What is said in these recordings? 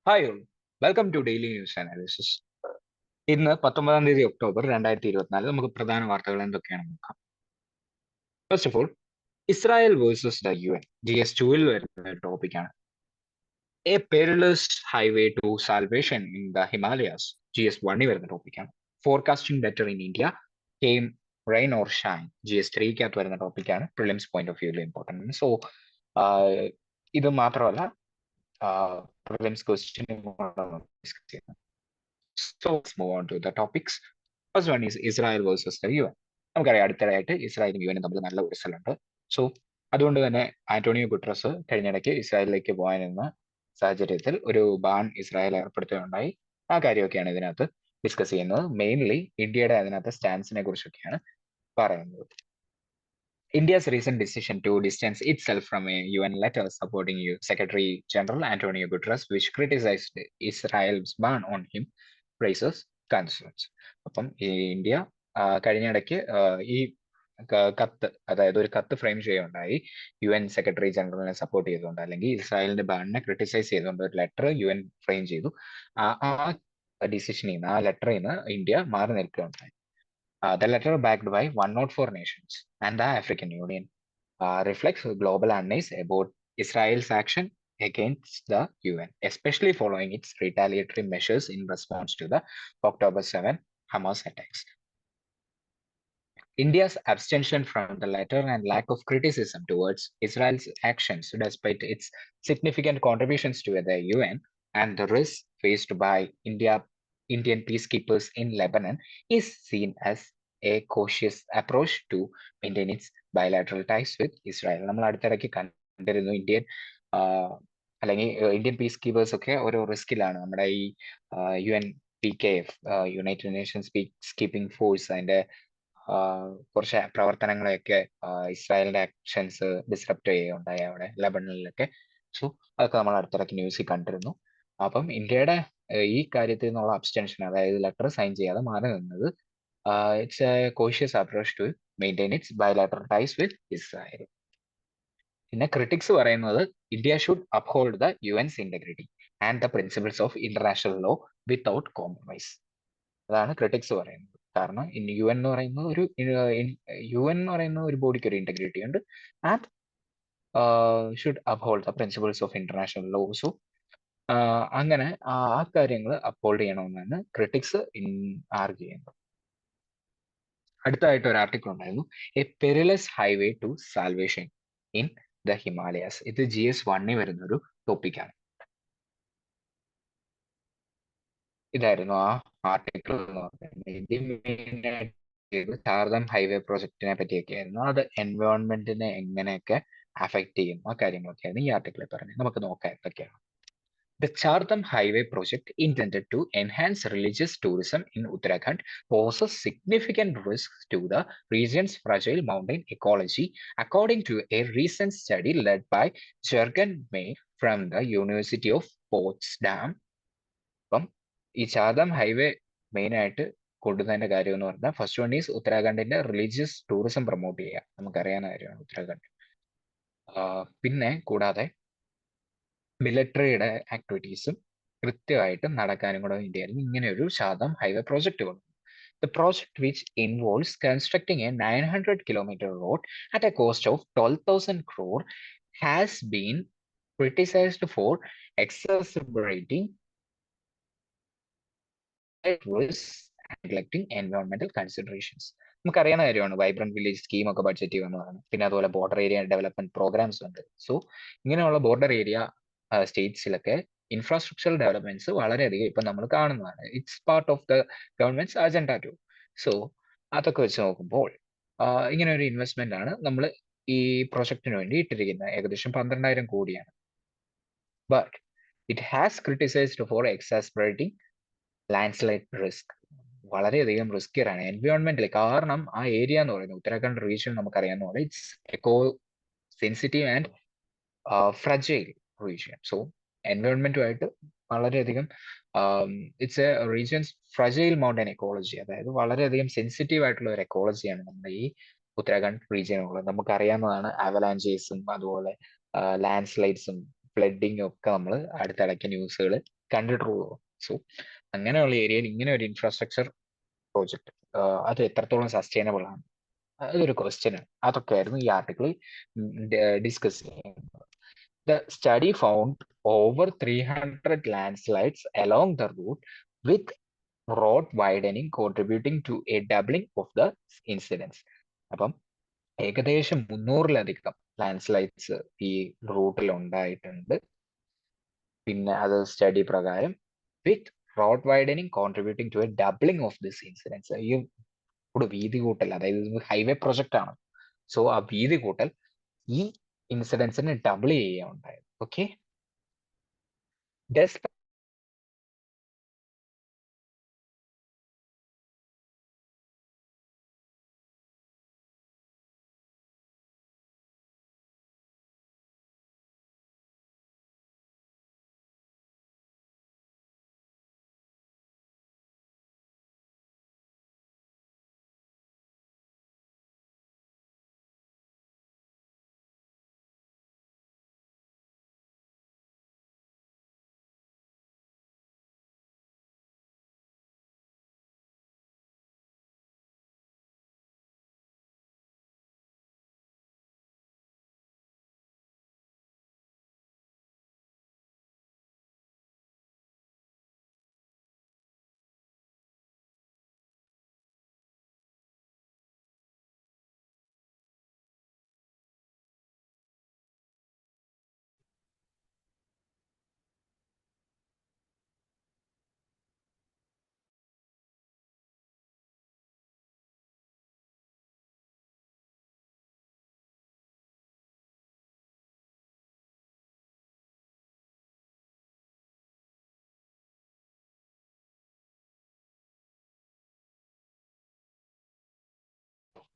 Hi all, welcome to Daily News Analysis. ഇന്ന് 19 October 2024 നമുക്ക് പ്രധാന വാർത്തകൾ എന്തൊക്കെയാണെന്ന് നോക്കാം. First of all, Israel versus the UN GS2 വരുന്ന ടോപ്പിക്കാണ്. A perilous highway to salvation in the Himalayas GS1 വരുന്ന ടോപ്പിക്കാണ്. Forecasting better in India come rain or shine GS3 വരുന്ന ടോപ്പിക്കാണ്. പ്രിലിംസ് പോയിന്റ് ഓഫ് വ്യൂവിൽ ഇമ്പോർട്ടൻ്റ്. സോ ഇത് മാത്രമല്ല, prelims question discuss ചെയ്യുന്നത്. So let's move on to the topics. First one is Israel versus the UN. നമുക്കറിയാം അടുത്തിടെയായിട്ട് ഇസ്രായേലും UN തമ്മിൽ നല്ല ഉരസലുണ്ട്. സോ അതുകൊണ്ട് തന്നെ ആന്റോണിയോ ഗുട്ടറസ് കഴിഞ്ഞിടയ്ക്ക് ഇസ്രായേലിലേക്ക് പോകാനെന്ന സാഹചര്യത്തിൽ ഒരു ബാൻ ഇസ്രായേൽ ഏർപ്പെടുത്തുകയുണ്ടായി. ആ കാര്യമൊക്കെയാണ് ഇതിനകത്ത് ഡിസ്കസ് ചെയ്യുന്നത്. മെയിൻലി ഇന്ത്യയുടെ അതിനകത്ത് സ്റ്റാൻസിനെ കുറിച്ചൊക്കെയാണ് പറയുന്നത്. India's recent decision to distance itself from a UN letter supporting Secretary General Antonio Guterres, which criticized Israel's ban on him, raises concerns. അപ്പം ഈ ഇന്ത്യ കഴിഞ്ഞിടയ്ക്ക് ഈ കത്ത്, അതായത് ഒരു കത്ത് ഫ്രെയിം ചെയ്യുകയുണ്ടായി UN സെക്രട്ടറി ജനറലിനെ സപ്പോർട്ട് ചെയ്തുകൊണ്ട്, അല്ലെങ്കിൽ ഇസ്രായേലിന്റെ ബാനിനെ ക്രിട്ടിസൈസ് ചെയ്തുകൊണ്ട് ഒരു ലെറ്റർ UN ഫ്രെയിം ചെയ്തു. ആ ഡിസിഷനിൽ നിന്ന്, ആ ലെറ്ററിൽ നിന്ന് ഇന്ത്യ മാറി നിൽക്കുകയുണ്ടായി. The letter, backed by 104 nations and the African Union, reflects global unease about Israel's action against the UN, especially following its retaliatory measures in response to the October 7 Hamas attacks. India's abstention from the letter and lack of criticism towards Israel's actions, despite its significant contributions to the UN and the risks faced by Indian peacekeepers in Lebanon, is seen as a cautious approach to maintain its bilateral ties with Israel. നമ്മൾ അടുത്തിടയ്ക്ക് കണ്ടിരുന്നു അല്ലെങ്കിൽ Indian piece keepers ഒക്കെ ഓരോ റിസ്കിലാണ്. നമ്മുടെ ഈ UNPKF, United Nations peace keeping force, അതിന്റെ കുറച്ച് പ്രവർത്തനങ്ങളെയൊക്കെ ഇസ്രായേലിന്റെ ആക്ഷൻസ് ഡിസ്റപ്റ്റ് ചെയ്യുകയുണ്ടായി അവിടെ ലെബണനിലൊക്കെ. സോ അതൊക്കെ നമ്മൾ അടുത്തിടയ്ക്ക് ന്യൂസിൽ കണ്ടിരുന്നു. അപ്പം ഇന്ത്യയുടെ ഈ കാര്യത്തിൽ നിന്നുള്ള അബ്സ്റ്റൻഷൻ, അതായത് ലെറ്റർ സൈൻ ചെയ്യാതെ മാറി നിന്നത്, it's a cautious approach to maintain its bilateral ties with Israel. പിന്നെ ക്രിറ്റിക്സ് പറയുന്നത് India should uphold the UN's integrity and the principles of international law without compromise. അതാണ് ക്രിറ്റിക്സ് പറയുന്നത്. കാരണം UN എന്ന് പറയുന്ന ഒരു ബോഡിക്ക് ഒരു ഇന്റഗ്രിറ്റി ഉണ്ട്, and should uphold the principles of international law. So അങ്ങനെ ആ കാര്യങ്ങൾ അപ്ഹോൾഡ് ചെയ്യണമെന്നാണ് ക്രിറ്റിക്സ് ആർഗ്യൂ ചെയ്യുന്നത്. അടുത്തതായിട്ട് ഒരു ആർട്ടിക്കിൾ ഉണ്ടായിരുന്നു, a perilous highway to salvation in the Himalayas. ഇത് GS1 വരുന്ന ഒരു ടോപ്പിക്കാണ്. ഇതായിരുന്നു ആ ആർട്ടിക്കിൾ എന്ന് പറയുന്നത്. ചാർദം ഹൈവേ പ്രോജക്റ്റിനെ പറ്റിയൊക്കെ ആയിരുന്നു. അത് എൻവയോൺമെന്റിനെ എങ്ങനെയൊക്കെ അഫക്ട് ചെയ്യുന്നു, ആ കാര്യങ്ങളൊക്കെയായിരുന്നു ഈ ആർട്ടിക്കിളിൽ പറഞ്ഞത്. നമുക്ക് നോക്കാം എന്തൊക്കെയാണ്. The 𝗗𝗏 Highway project, intended to enhance religious tourism in Uttarakhand, poses significant risks to the region's fragile mountain ecology, according to a recent study led by 𝗗𝗏𝗄𝗃 from the University of Potsdam. അപ്പം ഈ 𝗗𝗏 highway main ആയിട്ട് കൊണ്ടുവന്നതിന്റെ കാര്യം എന്ന് പറഞ്ഞാൽ, first one is ഉത്തരാഖണ്ഡിന്റെ religious tourism promote ചെയ്യുക. നമുക്കറിയാവുന്ന കാര്യമാണ് ഉത്തരാഖണ്ഡ്. പിന്നെ കൂടാതെ മിലിറ്ററിയുടെ ആക്ടിവിറ്റീസും കൃത്യമായിട്ട് നടക്കാനും കൂടെ വേണ്ടിയായിരുന്നു ഇങ്ങനെ ഒരു 𝗗𝗏 ഹൈവേ പ്രോജക്റ്റ് കൊണ്ടു. The project, which involves constructing a 900-kilometer road at a cost of 12,000 crore, has been criticized for exacerbating risks and neglecting environmental considerations. നമുക്കറിയാവുന്ന കാര്യമാണ് വൈബ്രന്റ് വില്ലേജ് സ്കീം ഒക്കെ ബഡ്ജറ്റ് ചെയ്യുന്നതാണ്. പിന്നെ അതുപോലെ ബോർഡർ ഏരിയ ഡെവലപ്മെന്റ് പ്രോഗ്രാംസ് ഉണ്ട്. So ഇങ്ങനെയുള്ള border area സ്റ്റേറ്റ്സിലൊക്കെ infrastructural developments വളരെയധികം ഇപ്പം നമ്മൾ കാണുന്നതാണ്. It's part of the government's agenda too. So അതൊക്കെ വെച്ച് നോക്കുമ്പോൾ ഇങ്ങനെ ഒരു ഇൻവെസ്റ്റ്മെന്റ് ആണ് നമ്മൾ ഈ പ്രൊജക്ടിന് വേണ്ടി ഇട്ടിരിക്കുന്നത്. ഏകദേശം 12,000 കോടിയാണ്. But it has criticised for exasperating landslide risk. വളരെയധികം റിസ്കിയാണ് എൻവയോൺമെന്റിൽ. കാരണം ആ ഏരിയ എന്ന് പറയുന്നത് ഉത്തരാഖണ്ഡ് റീജിയൻ നമുക്കറിയാവുന്ന പോലെ it's eco sensitive and fragile region. So എൻവയോൺമെന്റുമായിട്ട് വളരെയധികം it's a regions fragile mountain ecology, അതായത് വളരെയധികം സെൻസിറ്റീവ് ആയിട്ടുള്ള ഒരു എക്കോളജിയാണ് നമ്മുടെ ഈ ഉത്തരാഖണ്ഡ് റീജിയനുള്ളത്. നമുക്കറിയാവുന്നതാണ് അവലാഞ്ചേസും അതുപോലെ ലാൻഡ് സ്ലൈഡ്സും ഫ്ലഡിങ്ങും ഒക്കെ നമ്മൾ അടുത്തിടയ്ക്ക് ന്യൂസുകൾ കണ്ടിട്ടുള്ളൂ. സോ അങ്ങനെയുള്ള ഏരിയയിൽ ഇങ്ങനെ ഒരു ഇൻഫ്രാസ്ട്രക്ചർ പ്രോജക്റ്റ് അത് എത്രത്തോളം സസ്റ്റൈനബിൾ ആണ്, അതൊരു ക്വസ്റ്റ്യൻ ആണ്. അതൊക്കെയായിരുന്നു ഈ ആർട്ടിക്കിളിൽ ഡിസ്കസ് ചെയ്യുന്നത്. The study found over 300 landslides along the route, with road widening contributing to a doubling of the incidence. അപ്പം ഏകദേശം 300-ലധികം ലാൻഡ്സ്ലൈഡ്സ് ഈ റൂട്ടിൽ ഉണ്ടായിട്ടുണ്ട്. പിന്നെ അത് സ്റ്റഡി പ്രകാരം with road widening contributing to a doubling of this incidence. ഈ വീതി കൂട്ടൽ, അതായത് ഹൈവേ പ്രൊജക്റ്റ് ആണ്. സോ ആ വീതി കൂട്ടൽ ഈ ഇൻസിഡൻസിനെ ഡബിൾ ചെയ്യുക ഉണ്ടായത്. ഓക്കെ,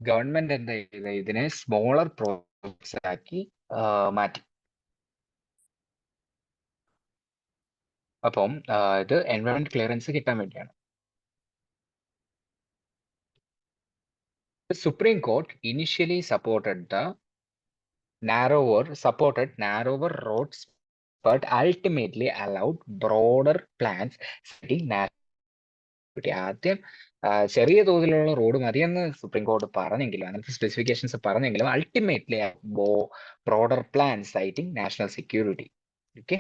ഗവൺമെന്റ് എന്താ ചെയ്തത്, ഇതിനെ സ്മോളർ പ്രോജക്ട്സ് ആക്കി മാറ്റി. അപ്പം ഇത് എൻവയോൺമെന്റ് ക്ലിയറൻസ് കിട്ടാൻ വേണ്ടിയാണ്. The Supreme Court initially supported narrower roads, but ultimately allowed broader plans setting ആദ്യം ചെറിയ തോതിലുള്ള റോഡ് മതിയെന്ന് സുപ്രീം കോടതി പറഞ്ഞെങ്കിലും, അങ്ങനത്തെ സ്പെസിഫിക്കേഷൻസ് പറഞ്ഞെങ്കിലും, ultimately broader plan citing national security. Okay,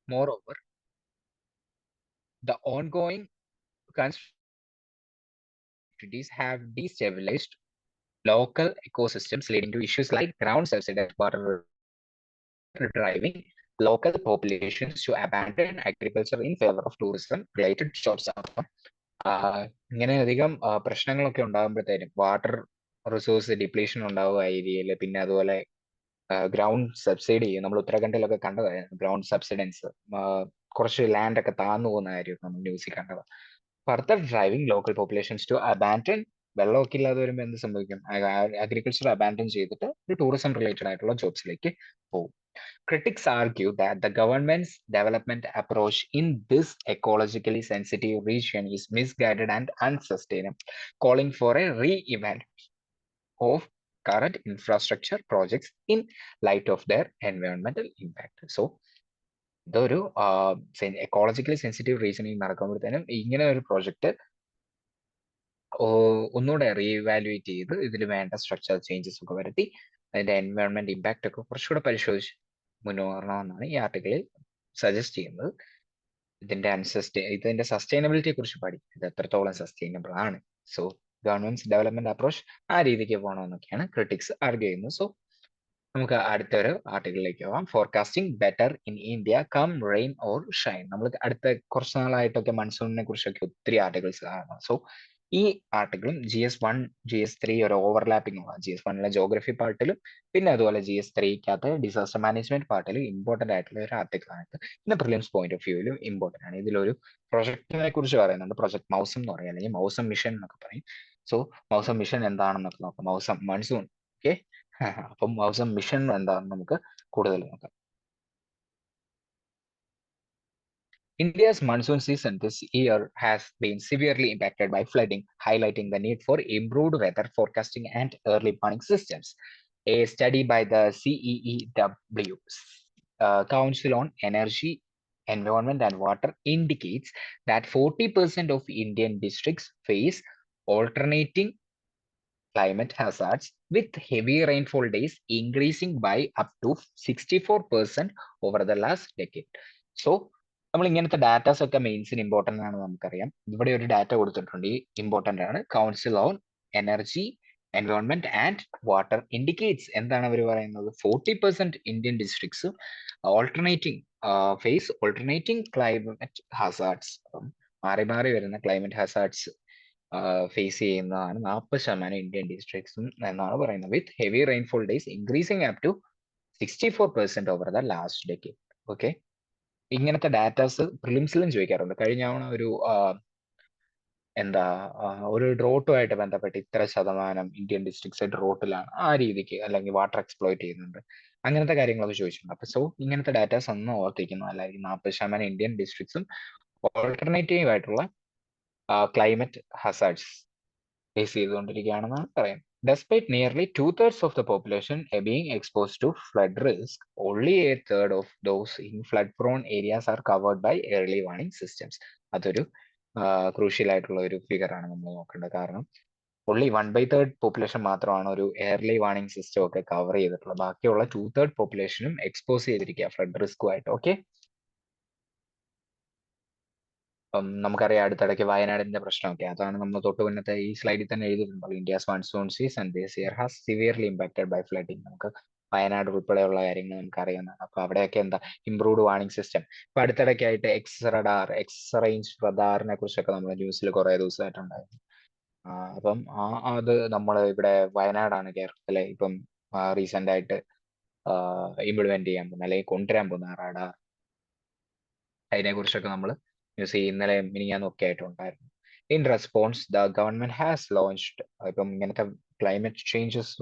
moreover, the ongoing construction activities have destabilized local ecosystems, leading to issues like ground subsidized water, driving local populations to abandon agriculture in favor of tourism-related jobs. ഇങ്ങനെ അധികം പ്രശ്നങ്ങളൊക്കെ ഉണ്ടാകുമ്പോഴത്തേനും water resource depletion ഉണ്ടാവുക ഏരിയയിൽ, പിന്നെ അതുപോലെ ground subsidy, നമ്മൾ ഉത്തരാഖണ്ഡിലൊക്കെ കണ്ടതായിരുന്നു ഗ്രൗണ്ട് സബ്സിഡൻസ്, കുറച്ച് ലാൻഡ് ഒക്കെ താന്നു പോകുന്ന കാര്യം നമ്മൾ ന്യൂസിൽ കണ്ടത്. Further driving local populations to abandon, വെള്ളമൊക്കെ ഇല്ലാതെ വരുമ്പോൾ എന്ത് സംഭവിക്കും, അഗ്രികൾച്ചർ അബാൻഡൻ ചെയ്തിട്ട് ഒരു ടൂറിസം റിലേറ്റഡ് ആയിട്ടുള്ള ജോബ്സിലേക്ക് പോകും. Critics argue that the government's development approach in this ecologically sensitive region is misguided and unsustainable, calling for a re-evaluation of current infrastructure projects in light of their environmental impact. So, ഇതൊരു ecologically sensitive reasoning നടക്കുമ്പോഴത്തേനും ഇങ്ങനെ ഒരു project ഒന്നുകൂടെ റീഇവാലുവേറ്റ് ചെയ്ത് ഇതിൽ വേണ്ട structure changes ഒക്കെ വരുത്തി അതിന്റെ എൻവയോൺമെന്റ് ഇമ്പാക്റ്റ് ഒക്കെ കുറച്ചുകൂടെ പരിശോധിച്ച് മുന്നേറണമെന്നാണ് ഈ ആർട്ടിക്കിളിൽ സജസ്റ്റ് ചെയ്യുന്നത്. ഇതിന്റെ സസ്റ്റൈനബിലിറ്റിയെ കുറിച്ച് പഠിക്കും, ഇത് എത്രത്തോളം സസ്റ്റൈനബിൾ ആണ്. സോ ഗവൺമെന്റ് ഡെവലപ്മെന്റ് അപ്രോച്ച് ആ രീതിക്ക് പോകണമെന്നൊക്കെയാണ് ക്രിട്ടിക്സ് ആർഗ്യൂ ചെയ്യുന്നത്. സോ നമുക്ക് അടുത്തൊരു ആർട്ടിക്കിളിലേക്ക് പോകാം. Forecasting better in India come rain or shine. നമ്മൾ അടുത്ത കുറച്ച് നാളായിട്ടൊക്കെ മൺസൂണിനെ കുറിച്ചൊക്കെ ഒത്തിരി ആർട്ടിക്കിൾസ് കാണാം. സോ ഈ ആർട്ടിക്കിളും GS1 GS3 ഒരു ഓവർലാപ്പിംഗ് ആണ്. GS1 ജോഗ്രഫി പാർട്ടിലും പിന്നെ അതുപോലെ GS3 ഡിസാസ്റ്റർ മാനേജ്മെന്റ് പാർട്ടിലും ഇമ്പോർട്ടന്റ് ആയിട്ടുള്ള ഒരു ആർട്ടിക്കിൾ ആണ്. പിന്നെ പ്രിലിംസ് പോയിന്റ് ഓഫ് വ്യൂവിലും ഇമ്പോർട്ടന്റ് ആണ്. ഇതിലൊരു പ്രൊജക്ടിനെ കുറിച്ച് പറയുന്നുണ്ട്. പ്രൊജക്ട് മൗസം എന്ന് പറയും, അല്ലെങ്കിൽ മൗസം മിഷൻ എന്നൊക്കെ പറയും. സോ മൗസം മിഷൻ എന്താണെന്നൊക്കെ നോക്കാം. മൗസം മൺസൂൺ, ഓക്കെ. അപ്പം മൗസം മിഷൻ എന്താണെന്ന് നമുക്ക് കൂടുതൽ നോക്കാം. India's monsoon season this year has been severely impacted by flooding, highlighting the need for improved weather forecasting and early warning systems. A study by the CEEW, Council on Energy, Environment and Water, indicates that 40% of Indian districts face alternating climate hazards, with heavy rainfall days increasing by up to 64% over the last decade. So, നമ്മൾ ഇങ്ങനത്തെ datas ഒക്കെ മെയിൻസിന് important ആണ് നമുക്കറിയാം. ഇവിടെ ഒരു data കൊടുത്തിട്ടുണ്ട്, important ആണ്. Council on energy, environment and water indicates എന്താണ് അവർ പറയുന്നത്? 40% ഇന്ത്യൻ ഡിസ്ട്രിക്ട്സ് ഓൾട്ടർനേറ്റിംഗ് ക്ലൈമറ്റ് ഹാസാർഡ്സ്, മാറി മാറി വരുന്ന ക്ലൈമറ്റ് ഹാസാർഡ്സ് ഫേസ് ചെയ്യുന്നതാണ് 40% ഇന്ത്യൻ ഡിസ്ട്രിക്ട്സും എന്നാണ് പറയുന്നത്. With heavy rainfall days increasing up to 64% over the last decade. Okay, ഇങ്ങനത്തെ ഡാറ്റാസ് പ്രിലിംസിലും ചോദിക്കാറുണ്ട്. കഴിഞ്ഞ ഒരു ഒരു ഡ്രോട്ടുമായിട്ട് ബന്ധപ്പെട്ട് ഇത്ര ശതമാനം ഇന്ത്യൻ ഡിസ്ട്രിക്ട്സ് ഡ്രോട്ടിലാണ്, ആ രീതിക്ക്, അല്ലെങ്കിൽ വാട്ടർ എക്സ്പ്ലോയിറ്റ് ചെയ്യുന്നുണ്ട്, അങ്ങനത്തെ കാര്യങ്ങളൊക്കെ ചോദിച്ചിട്ടുണ്ട്. അപ്പൊ സോ ഇങ്ങനത്തെ ഡാറ്റാസ് ഒന്നും ഓർത്തിരിക്കുന്നു, അല്ലെങ്കിൽ 40% ഇന്ത്യൻ ഡിസ്ട്രിക്ട്സും ഓൾട്ടർനേറ്റീവ് ആയിട്ടുള്ള ക്ലൈമറ്റ് ഹസാർഡ്സ് ഫേസ് ചെയ്തുകൊണ്ടിരിക്കുകയാണെന്നാണ് പറയുന്നത്. Despite nearly 2/3 of the population being exposed to flood risk, only 1/3 of those in flood-prone areas are covered by early warning systems. അതൊരു ക്രൂഷ്യൽ ആയിട്ടുള്ള ഒരു ഫിഗർ ആണ് നമ്മൾ നോക്കേണ്ടത്. കാരണം only 1/3 പോപ്പുലേഷൻ മാത്രമാണ് ഒരു early warning സിസ്റ്റം ഒക്കെ കവർ ചെയ്തിട്ടുള്ളത്. ബാക്കിയുള്ള 2/3 പോപ്പുലേഷനും എക്സ്പോസ് ചെയ്തിരിക്കുക ഫ്ലഡ് റിസ്കുമായിട്ട്. ഓക്കെ, നമുക്കറിയാം അടുത്തിടയ്ക്ക് വയനാടിന്റെ പ്രശ്നമൊക്കെ, അതാണ് നമ്മൾ തൊട്ട് മുന്നത്തെ ഈ സ്ലൈഡിൽ തന്നെ എഴുതിയിട്ടുണ്ടല്ലോ. India's monsoon season this year has severely impacted by flooding. നമുക്ക് വയനാട് ഉൾപ്പെടെയുള്ള കാര്യങ്ങൾ നമുക്ക് അറിയുന്നതാണ്. അപ്പൊ അവിടെയൊക്കെ ഇംപ്രൂവ്ഡ് വാർണിംഗ് സിസ്റ്റം. ഇപ്പൊ അടുത്തിടയ്ക്കായിട്ട് എക്സ് റേഞ്ച് റഡാറിനെ കുറിച്ചൊക്കെ നമ്മൾ ന്യൂസിൽ കുറെ ദിവസമായിട്ടുണ്ടായിരുന്നു. അപ്പം അത് നമ്മൾ ഇവിടെ വയനാടാണ് കേരളത്തിലെ ഇപ്പം റീസെന്റ് ആയിട്ട് ഇംപ്ലിമെന്റ് ചെയ്യാൻ പോകുന്നത്, അല്ലെങ്കിൽ കൊണ്ടുവരാൻ പോകുന്ന റഡാർ. അതിനെ കുറിച്ചൊക്കെ നമ്മൾ ന്യൂസ് ഇന്നലെ മിനിഞ്ഞാന്നൊക്കെ ആയിട്ടുണ്ടായിരുന്നു. In response the government has launched, ഇപ്പം ഇങ്ങനത്തെ ക്ലൈമറ്റ് ചേഞ്ചസ്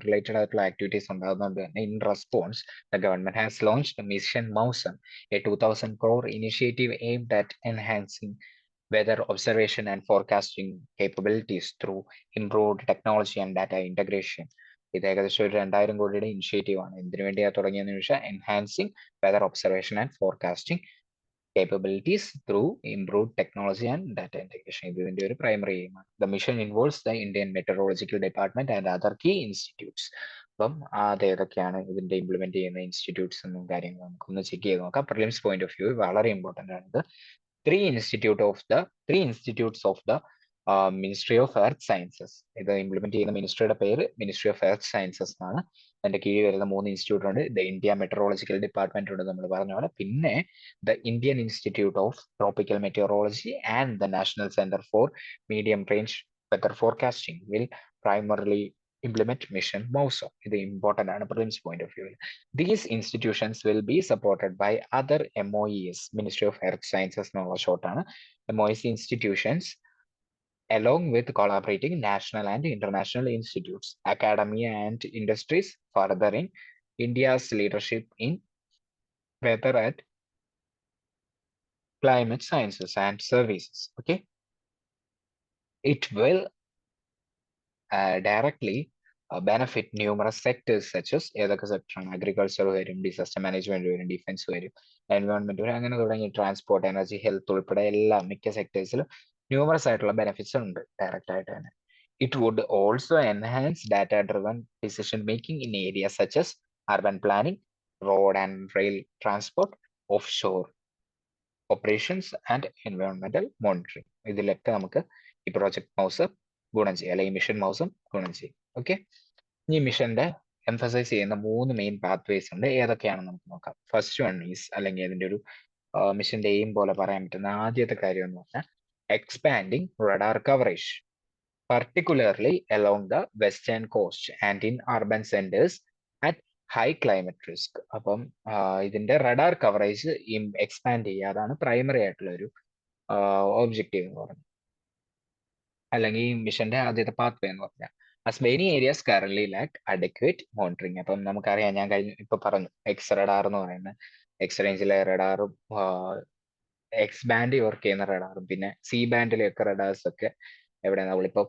റിലേറ്റഡ് ആയിട്ടുള്ള ആക്ടിവിറ്റീസ് ഉണ്ടാകുന്നതുകൊണ്ട് തന്നെ in response the government has launched mission Mausam, a 2000 crore initiative aimed at enhancing weather observation and forecasting capabilities through improved technology and data integration. ഇത് ഏകദേശം ഒരു 2000 കോടിയുടെ initiative ആണ്. എന്തിനു വേണ്ടിയാണ് തുടങ്ങിയെന്ന് ചോദിച്ചാൽ enhancing weather observation and forecasting capabilities through improved technology and data integration. ഇതിന്റെ ഒരു പ്രൈമറി എയിമാണ്. The mission involves the Indian Meteorological Department and other key institutes. അപ്പം അത് ഏതൊക്കെയാണ് ഇതിന്റെ ഇംപ്ലിമെന്റ് ചെയ്യുന്ന ഇൻസ്റ്റിറ്റ്യൂട്ട്സ് എന്നും കാര്യങ്ങളും നമുക്കൊന്ന് ചെക്ക് ചെയ്ത് നോക്കാം. പ്രിലിംസ് പോയിന്റ് ഓഫ് വ്യൂ വളരെ ഇമ്പോർട്ടന്റ് ആണ് ഇത്. three institutes of the ministry of earth sciences. ഇത് ഇംപ്ലിമെന്റ് ചെയ്യുന്ന മിനിസ്ട്രിയുടെ പേര് മിനിസ്ട്രി ഓഫ് എർത്ത് സയൻസസ് എന്നാണ്. അതിന്റെ കീഴിൽ വരുന്ന 3 ഇൻസ്റ്റിറ്റ്യൂട്ട് ഉണ്ട്. ദ ഇന്ത്യ മെട്രോളജിക്കൽ ഡിപ്പാർട്ട്മെന്റ് ഉണ്ട്, നമ്മൾ പറഞ്ഞ പോലെ. പിന്നെ the Indian institute of tropical meteorology and the national centre for medium range weather forecasting will primarily implement mission MOUSO. ഇത് ഇമ്പോർട്ടന്റ് ആണ് പ്രിലിംസ് പോയിന്റ് ഓഫ് വ്യൂവിൽ. These institutions will be supported by other MOEs, Ministry of Earth Sciences എന്നുള്ള ഷോർട്ടാണ്. MOEs institutions along with collaborating national and international institutes, academia and industries, furthering India's leadership in weather and climate sciences and services. Okay, it will directly benefit numerous sectors such as ഏതൊക്കെ സെക്ടറാണ്? Agriculture വരും, disaster management വരും, defence വരും, environment വരും, അങ്ങനെ തുടങ്ങി transport, energy, health ഉൾപ്പെടെ എല്ലാ മിക്ക സെക്ടേഴ്സിലും ന്യൂമറസ് ആയിട്ടുള്ള ബെനിഫിറ്റ്സ് ഉണ്ട് ഡയറക്റ്റ് ആയിട്ട് തന്നെ. It would also enhance data-driven decision making in areas such as urban planning, road and rail transport, offshore operations and environmental monitoring. ഇതിലൊക്കെ നമുക്ക് ഈ പ്രോജക്ട് മൗസ് ഗുണം ചെയ്യും, അല്ലെങ്കിൽ മിഷൻ മൗസും ഗുണം ചെയ്യും. ഓക്കെ, ഈ മിഷന്റെ എംഫസൈസ് ചെയ്യുന്ന 3 മെയിൻ പാത്വേസ് ഉണ്ട്. ഏതൊക്കെയാണെന്ന് നമുക്ക് നോക്കാം. ഫസ്റ്റ് വൺ ഈസ്, അല്ലെങ്കിൽ അതിന്റെ ഒരു മിഷന്റെ എയിം പോലെ പറയാൻ പറ്റുന്ന ആദ്യത്തെ കാര്യം എന്ന് പറഞ്ഞാൽ expanding radar coverage, particularly along the western coast and in urban centers at high climate risk. അപ്പം ഇതിന്റെ റഡാർ കവറേജ് എക്സ്പാൻഡ് ചെയ്യുക, അതാണ് പ്രൈമറി ആയിട്ടുള്ള ഒരു ഒബ്ജക്റ്റീവ് എന്ന് പറയുന്നത്, അല്ലെങ്കിൽ ഈ മിഷന്റെ ആദ്യത്തെ പാത്ത് വേ എന്ന് പറഞ്ഞാൽ. As many areas current lack adequate monitoring. അപ്പം നമുക്കറിയാം, ഞാൻ ഇപ്പൊ പറഞ്ഞു എക്സ് റഡാർ എന്ന് പറയുന്നത് എക്സ് റേഞ്ചിലെ റഡാറും എക്സ് ബാൻഡിൽ വർക്ക് ചെയ്യുന്ന റഡാറും പിന്നെ സി ബാൻഡിലെയൊക്കെ റഡാർസ് ഒക്കെ എവിടെയാണ് നമ്മളിപ്പോ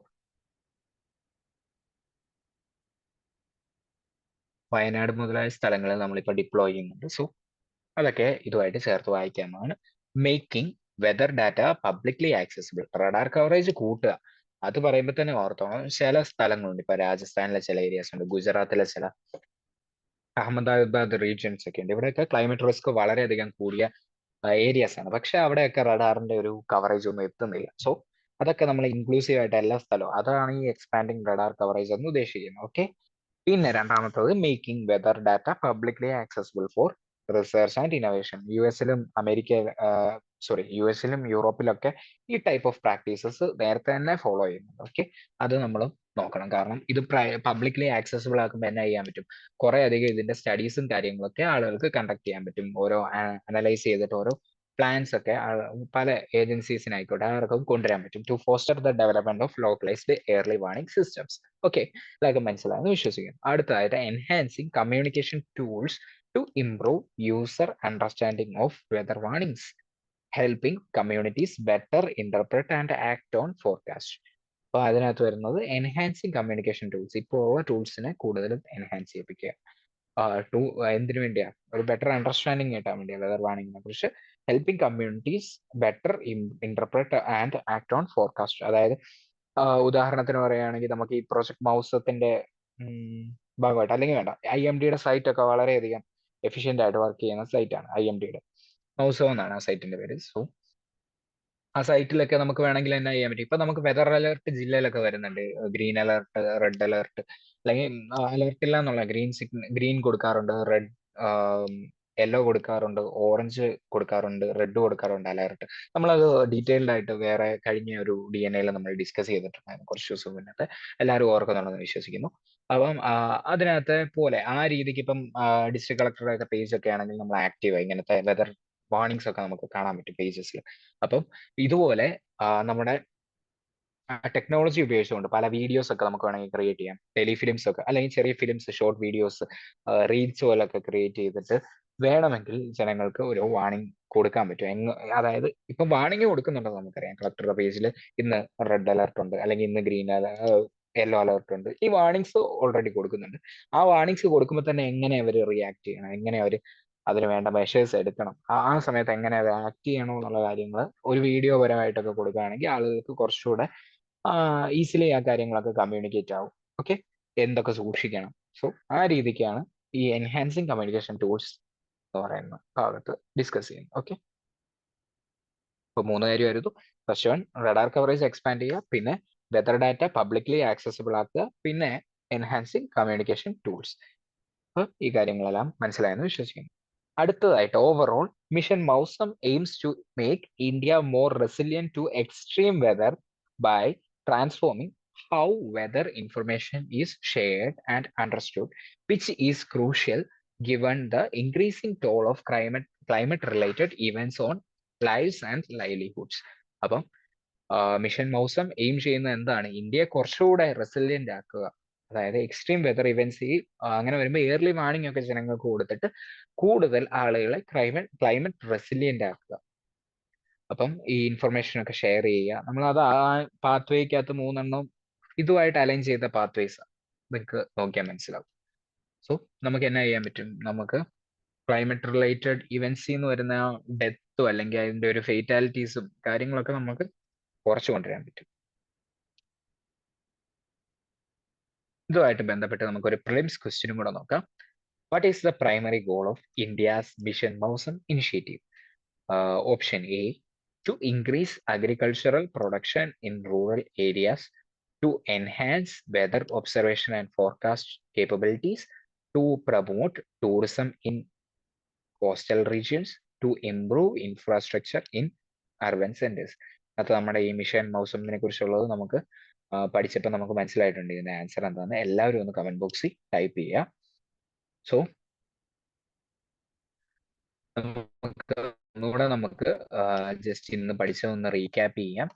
വയനാട് മുതലായ സ്ഥലങ്ങളിൽ നമ്മളിപ്പോൾ ഡിപ്ലോയ് ചെയ്യുന്നുണ്ട്. സോ അതൊക്കെ ഇതുമായിട്ട് ചേർത്ത് വായിക്കാവുന്നതാണ്. Making weather data publicly accessible, radar coverage കൂട്ടുക. അത് പറയുമ്പോൾ തന്നെ ഓർത്തോണം, ചില സ്ഥലങ്ങളുണ്ട്, ഇപ്പൊ രാജസ്ഥാനിലെ ചില ഏരിയാസ് ഉണ്ട്, ഗുജറാത്തിലെ ചില അഹമ്മദാബാദ് റീജിയൻസ് ഒക്കെ ഉണ്ട്. ഇവിടെയൊക്കെ ക്ലൈമറ്റ് റിസ്ക് വളരെയധികം കൂടിയ ഏരിയാസ് ആണ്. പക്ഷെ അവിടെയൊക്കെ റഡാറിന്റെ ഒരു കവറേജ് ഒന്നും എത്തുന്നില്ല. സോ അതൊക്കെ നമ്മൾ ഇൻക്ലൂസീവ് ആയിട്ട് എല്ലാ സ്ഥലവും, അതാണ് ഈ എക്സ്പാൻഡിങ് റഡാർ കവറേജ് എന്ന് ഉദ്ദേശിക്കുന്നത്. ഓക്കെ, പിന്നെ രണ്ടാമത്തത് making weather data publicly accessible for research and innovation. U എസിലും യൂറോപ്പിലൊക്കെ ഈ ടൈപ്പ് ഓഫ് പ്രാക്ടീസസ് നേരത്തെ തന്നെ ഫോളോ ചെയ്യുന്നുണ്ട്. ഓക്കെ, അത് നമ്മൾ നോക്കണം. കാരണം ഇത് പബ്ലിക്ലി ആക്സസിബിൾ ആക്കുമ്പോൾ എന്നാ ചെയ്യാൻ പറ്റും, കുറെ അധികം ഇതിന്റെ സ്റ്റഡീസും കാര്യങ്ങളൊക്കെ ആളുകൾക്ക് കണ്ടക്ട് ചെയ്യാൻ പറ്റും. ഓരോ അനലൈസ് ചെയ്തിട്ട് ഓരോ പ്ലാൻസ് ഒക്കെ പല ഏജൻസീസിനായിക്കോട്ടെ ആർക്കും കൊണ്ടുവരാൻ പറ്റും. To foster the development of localized early warning systems. Okay, ഇതൊക്കെ മനസ്സിലായെന്ന് വിശ്വസിക്കുന്നു. അടുത്തതായിട്ട് enhancing communication tools to improve user understanding of weather warnings, helping communities better interpret and act on forecast. അപ്പൊ അതിനകത്ത് വരുന്നത് എൻഹാൻസിങ് കമ്മ്യൂണിക്കേഷൻ ടൂൾസ്, ഇപ്പോൾ ഉള്ള ടൂൾസിനെ കൂടുതലും എൻഹാൻസ് ചെയ്യിപ്പിക്കുക. എന്തിനു വേണ്ടിയാ, ഒരു ബെറ്റർ അണ്ടർസ്റ്റാൻഡിങ് കിട്ടാൻ വേണ്ടിയാ വെതർ വാർണിംഗിനെ കുറിച്ച്. Helping communities better interpret and act on forecast. അതായത് ഉദാഹരണത്തിന് പറയുകയാണെങ്കിൽ നമുക്ക് ഈ പ്രോജക്ട് മൗസത്തിന്റെ ഭാഗമായിട്ട്, അല്ലെങ്കിൽ വേണ്ട, IMD-യുടെ സൈറ്റ് ഒക്കെ വളരെയധികം എഫിഷ്യന്റ് ആയിട്ട് വർക്ക് ചെയ്യുന്ന സൈറ്റ് ആണ് IMD-യുടെ. മൗസോ എന്നാണ് ആ സൈറ്റിന്റെ പേര്. സോ ആ സൈറ്റിലൊക്കെ നമുക്ക് വേണമെങ്കിൽ എന്നാ ചെയ്യാൻ പറ്റും, ഇപ്പൊ നമുക്ക് വെതർ അലേർട്ട് ജില്ലയിലൊക്കെ വരുന്നുണ്ട്, ഗ്രീൻ അലേർട്ട്, റെഡ് അലേർട്ട്, അല്ലെങ്കിൽ അലേർട്ട് ഇല്ല എന്നുള്ള ഗ്രീൻ കൊടുക്കാറുണ്ട്, റെഡ് യെല്ലോ കൊടുക്കാറുണ്ട്, ഓറഞ്ച് കൊടുക്കാറുണ്ട്, റെഡ് കൊടുക്കാറുണ്ട് അലേർട്ട്. നമ്മളത് ഡീറ്റെയിൽഡ് ആയിട്ട് വേറെ കഴിഞ്ഞ ഒരു DNA നമ്മൾ ഡിസ്കസ് ചെയ്തിട്ടുണ്ടായിരുന്നു കുറച്ച് ദിവസം മുന്നത്തെ. എല്ലാവരും ഓർക്കുന്നുണ്ടെന്ന് വിശ്വസിക്കുന്നു. അപ്പം അതിനകത്തെ പോലെ ആ രീതിക്ക് ഇപ്പം ഡിസ്ട്രിക്ട് കളക്ടറുടെ ഒക്കെ പേജ് ഒക്കെ ആണെങ്കിൽ നമ്മൾ ആക്റ്റീവ് ഇങ്ങനത്തെ വെതർ വാർണിംഗ്സ് ഒക്കെ നമുക്ക് കാണാൻ പറ്റും പേജസിൽ. അപ്പം ഇതുപോലെ നമ്മുടെ ടെക്നോളജി ഉപയോഗിച്ചുകൊണ്ട് പല വീഡിയോസ് ഒക്കെ നമുക്ക് വേണമെങ്കിൽ ക്രിയേറ്റ് ചെയ്യാം. ടെലിഫിലിംസ് ഒക്കെ, അല്ലെങ്കിൽ ചെറിയ ഫിലിംസ്, ഷോർട്ട് വീഡിയോസ്, റീൽസ് പോലൊക്കെ ക്രിയേറ്റ് ചെയ്തിട്ട് വേണമെങ്കിൽ ജനങ്ങൾക്ക് ഒരു വാർണിംഗ് കൊടുക്കാൻ പറ്റും. അതായത് ഇപ്പം വാർണിംഗ് കൊടുക്കുന്നുണ്ടെന്ന് നമുക്കറിയാം. കളക്ടറുടെ പേജിൽ ഇന്ന് റെഡ് അലർട്ട് ഉണ്ട്, അല്ലെങ്കിൽ ഇന്ന് യെല്ലോ അലർട്ട് ഉണ്ട്. ഈ വാർണിംഗ്സ് ഓൾറെഡി കൊടുക്കുന്നുണ്ട്. ആ വാർണിംഗ്സ് കൊടുക്കുമ്പോൾ തന്നെ എങ്ങനെ അവർ റിയാക്ട് ചെയ്യണം, എങ്ങനെ അവർ അതിന് വേണ്ട മെഷേഴ്സ് എടുക്കണം, ആ സമയത്ത് എങ്ങനെ അത് ആക്ട് ചെയ്യണം എന്നുള്ള കാര്യങ്ങൾ ഒരു വീഡിയോ പരമായിട്ടൊക്കെ കൊടുക്കുകയാണെങ്കിൽ ആളുകൾക്ക് കുറച്ചുകൂടെ ഈസിലി ആ കാര്യങ്ങളൊക്കെ കമ്മ്യൂണിക്കേറ്റ് ആവും. ഓക്കെ, എന്തൊക്കെ സൂക്ഷിക്കണം. സോ ആ രീതിക്കാണ് ഈ എൻഹാൻസിങ് കമ്മ്യൂണിക്കേഷൻ ടൂൾസ് എന്ന് പറയുന്ന ഭാഗത്ത് ഡിസ്കസ് ചെയ്യുന്നത്. ഓക്കെ, ഇപ്പൊ 3 കാര്യമായിരുന്നു. First one radar coverage expand ചെയ്യുക, പിന്നെ വെതർ ഡാറ്റ പബ്ലിക്ലി ആക്സസിബിൾ ആക്കുക, പിന്നെ എൻഹാൻസിങ് കമ്മ്യൂണിക്കേഷൻ ടൂൾസ്. അപ്പൊ ഈ കാര്യങ്ങളെല്ലാം മനസ്സിലായെന്ന് വിശ്വസിക്കുന്നു. അടുത്തതായിട്ട് overall mission Mausam aims to make India more resilient to extreme weather by transforming how weather information is shared and understood, which is crucial given the increasing toll of climate related events on lives and livelihoods. അപ്പം mission മൗസം aim ചെയ്യുന്ന എന്താണ്, ഇന്ത്യയെ കുറച്ചുകൂടെ resilient ആക്കുക. അതായത് extreme weather events അങ്ങനെ വരുമ്പോൾ yearly warning ഒക്കെ ജനങ്ങൾക്ക് കൊടുത്തിട്ട് കൂടുതൽ ആളുകളെ ക്ലൈമറ്റ് റെസിലിയന്റ് ആക്കുക. അപ്പം ഈ ഇൻഫർമേഷൻ ഒക്കെ ഷെയർ ചെയ്യുക. നമ്മൾ അത് ആ പാത്വേക്കകത്ത് 3 ഇതുമായിട്ട് അലൈൻ ചെയ്ത പാത്വേസ് നിങ്ങൾക്ക് നോക്കിയാൽ മനസ്സിലാവും. സോ നമുക്ക് എന്നാ ചെയ്യാൻ പറ്റും, നമുക്ക് ക്ലൈമറ്റ് റിലേറ്റഡ് ഇവന്റ്സ് എന്ന് വരുന്ന ഡെത്തോ അല്ലെങ്കിൽ അതിന്റെ ഒരു ഫേറ്റാലിറ്റീസും കാര്യങ്ങളൊക്കെ നമുക്ക് കുറച്ചു കൊണ്ടുവരാൻ പറ്റും. ഇതുമായിട്ട് ബന്ധപ്പെട്ട് നമുക്കൊരു പ്രിലിംസ് ക്വസ്റ്റ്യനും കൂടെ നോക്കാം. What is the primary goal of India's mission Mausam initiative? Option A, to increase agricultural production in rural areas. to enhance weather observation and forecast capabilities, to promote tourism in coastal regions, to improve infrastructure in urban centers. അത് നമ്മുടെ ഈ mission മൗസമിനെ കുറിച്ചുള്ളത് നമുക്ക് പഠിച്ചപ്പോൾ നമുക്ക് മനസ്സിലായിട്ടുണ്ട് ഇതിന്റെ answer എന്താണെന്ന്. എല്ലാവരും ഒന്ന് കമന്റ് ബോക്സിൽ ടൈപ്പ് ചെയ്യുക. സോ ഒന്നുകൂടെ നമുക്ക് ജസ്റ്റ് ഇന്ന് പഠിച്ചതൊന്ന് റീക്യാപ്പ് ചെയ്യാം.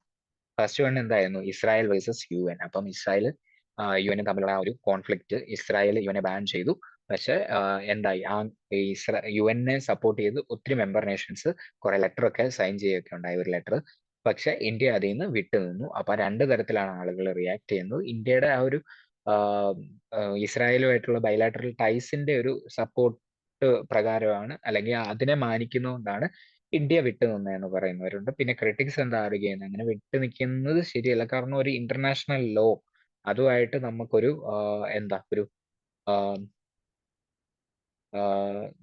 ഫസ്റ്റ് വൺ എന്തായിരുന്നു? Israel versus UN. അപ്പം ഇസ്രായേൽ UN തമ്മിലുള്ള ആ ഒരു കോൺഫ്ലിക്റ്റ്, ഇസ്രായേൽ UN ബാൻ ചെയ്തു. പക്ഷെ എന്തായി, ആ UN സപ്പോർട്ട് ചെയ്ത് ഒത്തിരി മെമ്പർ നേഷൻസ് കുറെ ലെറ്റർ ഒക്കെ സൈൻ ചെയ്യുകയൊക്കെ ഉണ്ടായി, ഒരു ലെറ്റർ. പക്ഷെ ഇന്ത്യ അതിൽ നിന്ന് വിട്ടു നിന്നു. അപ്പൊ രണ്ട് തരത്തിലാണ് ആളുകൾ റിയാക്ട് ചെയ്യുന്നത്. ഇന്ത്യയുടെ ആ ഒരു ഇസ്രായേലുമായിട്ടുള്ള ബൈലാറ്ററൽ ടൈസിന്റെ ഒരു സപ്പോർട്ട് പ്രകാരമാണ്, അല്ലെങ്കിൽ അതിനെ മാനിക്കുന്നതുകൊണ്ടാണ് ഇന്ത്യ വിട്ടു നിന്നതെന്ന് പറയുന്നവരുണ്ട്. പിന്നെ ക്രിട്ടിക്സ് എന്താ ആർഗ്യ ചെയ്യുന്നത്, അങ്ങനെ വിട്ടു നിൽക്കുന്നത് ശരിയല്ല. കാരണം ഒരു ഇന്റർനാഷണൽ ലോ, അതുമായിട്ട് നമുക്കൊരു എന്താ ഒരു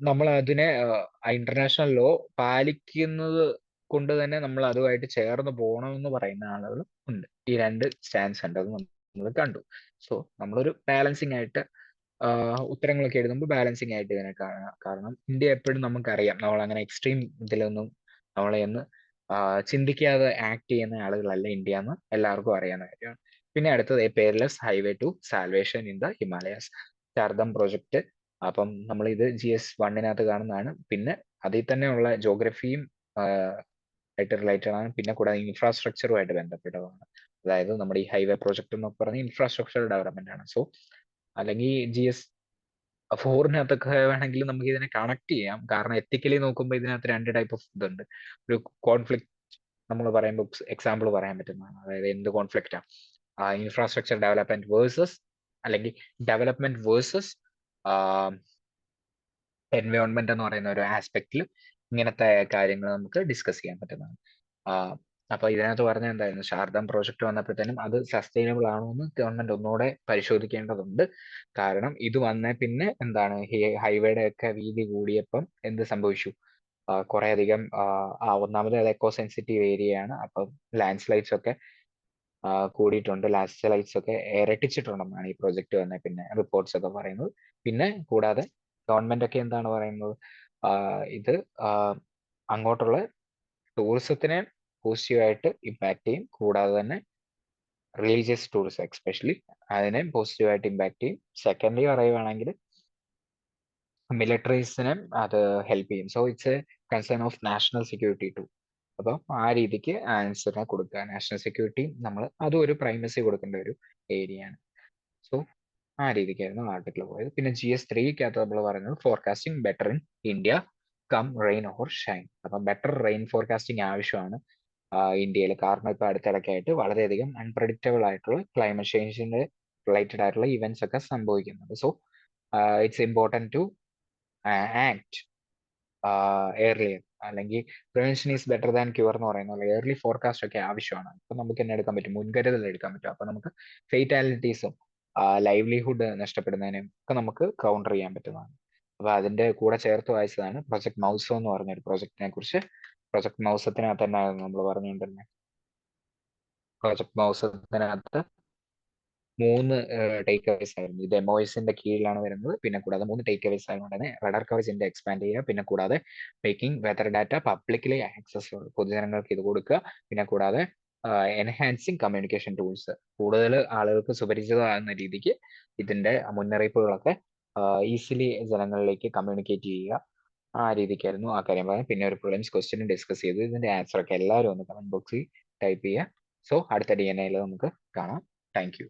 നമ്മൾ അതിനെ ഇന്റർനാഷണൽ ലോ പാലിക്കുന്നത് കൊണ്ട് തന്നെ നമ്മൾ അതുമായിട്ട് ചേർന്ന് പോകണമെന്ന് പറയുന്ന ആളുകൾ ഉണ്ട്. ഈ രണ്ട് സ്റ്റാൻസ് ഉണ്ട്, അത് നമ്മൾ കണ്ടു. സോ നമ്മളൊരു ബാലൻസിങ് ആയിട്ട് ഉത്തരങ്ങളൊക്കെ എഴുതുമ്പോൾ ബാലൻസിങ് ആയിട്ട് ഇതിനെ കാണുക. കാരണം ഇന്ത്യ എപ്പോഴും നമുക്കറിയാം, നമ്മൾ അങ്ങനെ എക്സ്ട്രീം ഇതിലൊന്നും നമ്മളെ ഒന്ന് ചിന്തിക്കാതെ ആക്ട് ചെയ്യുന്ന ആളുകളല്ല ഇന്ത്യ എന്ന് എല്ലാവർക്കും അറിയാവുന്ന കാര്യമാണ്. പിന്നെ അടുത്തത് perilous highway to salvation in the Himalayas, Chardham project. അപ്പം നമ്മൾ ഇത് GS 1 കാണുന്നതാണ്. പിന്നെ അതിൽ തന്നെ ഉള്ള ജോഗ്രഫിയും ആയിട്ട് റിലേറ്റഡ് ആണ്. പിന്നെ കൂടാതെ ഇൻഫ്രാസ്ട്രക്ചറുമായിട്ട് ബന്ധപ്പെട്ടതാണ്. അതായത് നമ്മുടെ ഈ ഹൈവേ പ്രോജക്റ്റ് എന്നൊക്കെ പറഞ്ഞ ഇൻഫ്രാസ്ട്രക്ചർ ഡെവലപ്മെന്റ് ആണ്. സോ അല്ലെങ്കിൽ GS 4 വേണമെങ്കിൽ നമുക്ക് ഇതിനെ കണക്ട് ചെയ്യാം. കാരണം എത്തിക്കലി നോക്കുമ്പോൾ ഇതിനകത്ത് രണ്ട് ടൈപ്പ് ഓഫ് ഇതുണ്ട്. ഒരു കോൺഫ്ലിക്ട് നമ്മൾ പറയുമ്പോൾ എക്സാമ്പിൾ പറയാൻ പറ്റുന്നതാണ്. അതായത് എന്ത് കോൺഫ്ലിക്റ്റാ? ഇൻഫ്രാസ്ട്രക്ചർ ഡെവലപ്മെന്റ് വേഴ്സസ്, അല്ലെങ്കിൽ ഡെവലപ്മെന്റ് വേഴ്സസ് എൻവയോൺമെന്റ് എന്ന് പറയുന്ന ഒരു ആസ്പെക്റ്റിൽ ഇങ്ങനത്തെ കാര്യങ്ങൾ നമുക്ക് ഡിസ്കസ് ചെയ്യാൻ പറ്റുന്നതാണ്. അപ്പൊ ഇതിനകത്ത് പറഞ്ഞ എന്തായിരുന്നു, ശാരദം പ്രോജക്റ്റ് വന്നപ്പോഴത്തേനും അത് സസ്റ്റൈനബിൾ ആണോ എന്ന് ഗവൺമെന്റ് ഒന്നുകൂടെ പരിശോധിക്കേണ്ടതുണ്ട്. കാരണം ഇത് വന്ന പിന്നെ എന്താണ്, ഹൈവേയുടെ ഒക്കെ വീതി കൂടിയപ്പം എന്ത് സംഭവിച്ചു? കുറെ അധികം ഒന്നാമത് അത് എക്കോ സെൻസിറ്റീവ് ഏരിയയാണ്. അപ്പം ലാൻഡ് സ്ലൈഡ്സ് ഒക്കെ കൂടിയിട്ടുണ്ട്, ലാൻഡ് സ്ലൈഡ്സ് ഒക്കെ ഇരട്ടിച്ചിട്ടുണ്ടെന്നാണ് ഈ പ്രോജക്റ്റ് വന്ന പിന്നെ റിപ്പോർട്ട്സ് ഒക്കെ പറയുന്നത്. പിന്നെ കൂടാതെ ഗവൺമെന്റ് ഒക്കെ എന്താണ് പറയുന്നത്, ഇത് അങ്ങോട്ടുള്ള ടൂറിസത്തിനെ പോസിറ്റീവായിട്ട് ഇമ്പാക്ട് ചെയ്യും. കൂടാതെ തന്നെ റിലീജിയസ് ടൂറിസം എക്സ്പെഷ്യലി അതിനെ പോസിറ്റീവായിട്ട് ഇമ്പാക്ട് ചെയ്യും. സെക്കൻഡ്ലി പറയുവാണെങ്കിൽ മിലിറ്ററീസിനെ അത് ഹെൽപ്പ് ചെയ്യും. So it's a concern of national security too. അപ്പം ആ രീതിക്ക് ആൻസറിനെ കൊടുക്കുക. നാഷണൽ സെക്യൂരിറ്റി നമ്മൾ അതും ഒരു പ്രൈമസി കൊടുക്കേണ്ട ഒരു ഏരിയ ആണ്. സോ ആ രീതിക്കായിരുന്നു ആർട്ടിക്കിൾ പോയത്. പിന്നെ GS 3 നമ്മൾ പറയുന്നത് forecasting better in India come rain or shine. അപ്പം ബെറ്റർ റെയിൻ ഫോർകാസ്റ്റിംഗ് ആവശ്യമാണ് ഇന്ത്യയിൽ. കാരണം ഇപ്പൊ അടുത്തിടയ്ക്കായിട്ട് വളരെയധികം അൺപ്രഡിക്റ്റബിൾ ആയിട്ടുള്ള ക്ലൈമറ്റ് ചേഞ്ചിന്റെ റിലേറ്റഡ് ആയിട്ടുള്ള ഇവന്റ്സ് ഒക്കെ സംഭവിക്കുന്നുണ്ട്. So it's important to act earlier, അല്ലെങ്കിൽ prevention is better than cure എന്ന് പറയുന്ന പോലെ ഏർലി ഫോർകാസ്റ്റ് ഒക്കെ ആവശ്യമാണ്. അപ്പൊ നമുക്ക് തന്നെ എടുക്കാൻ പറ്റും, മുൻകരുതൽ എടുക്കാൻ പറ്റും. അപ്പൊ നമുക്ക് ഫെയ്റ്റാലിറ്റീസും ലൈവ്ലിഹുഡ് നഷ്ടപ്പെടുന്നതിനും ഒക്കെ നമുക്ക് കൗണ്ടർ ചെയ്യാൻ പറ്റുന്നതാണ്. അപ്പൊ അതിന്റെ കൂടെ ചേർത്ത് വായിച്ചതാണ് പ്രൊജക്ട് മൗസം എന്ന് പറഞ്ഞ ഒരു പ്രൊജക്ടിനെ കുറിച്ച്. പ്രൊജക്ട് മൗസത്തിനകത്ത് തന്നെ നമ്മൾ പറഞ്ഞുകൊണ്ടിരുന്നത്. പ്രൊജക്ട് മൗസത്തിനകത്ത് 3 ടേക്ക് അവേസ് ആയിരുന്നു. ഇത് MOSന്റെ കീഴിലാണ് വരുന്നത്. പിന്നെ കൂടാതെ 3 ടേക്ക് അവേസ് ആയതുകൊണ്ട് തന്നെ റഡാർ കവറേജിന്റെ എക്സ്പാൻഡ് ചെയ്യുക. പിന്നെ കൂടാതെ making weather data publicly accessible, പൊതുജനങ്ങൾക്ക് ഇത് കൊടുക്കുക. പിന്നെ കൂടാതെ എൻഹാൻസിങ് കമ്മ്യൂണിക്കേഷൻ ടൂൾസ്, കൂടുതൽ ആളുകൾക്ക് സുപരിചിതമാകുന്ന രീതിക്ക് ഇതിന്റെ മുന്നറിയിപ്പുകളൊക്കെ ഈസിലി ജനങ്ങളിലേക്ക് കമ്മ്യൂണിക്കേറ്റ് ചെയ്യുക. ആ രീതിക്കായിരുന്നു ആ കാര്യം പറയാം. പിന്നെ ഒരു പ്രിലിംസ് ക്വസ്റ്റ്യൻ ഡിസ്കസ് ചെയ്തു. ഇതിന്റെ ആൻസർ ഒക്കെ എല്ലാവരും ഒന്ന് കമന്റ് ബോക്സിൽ ടൈപ്പ് ചെയ്യുക. സോ അടുത്ത DNA നമുക്ക് കാണാം. Thank you.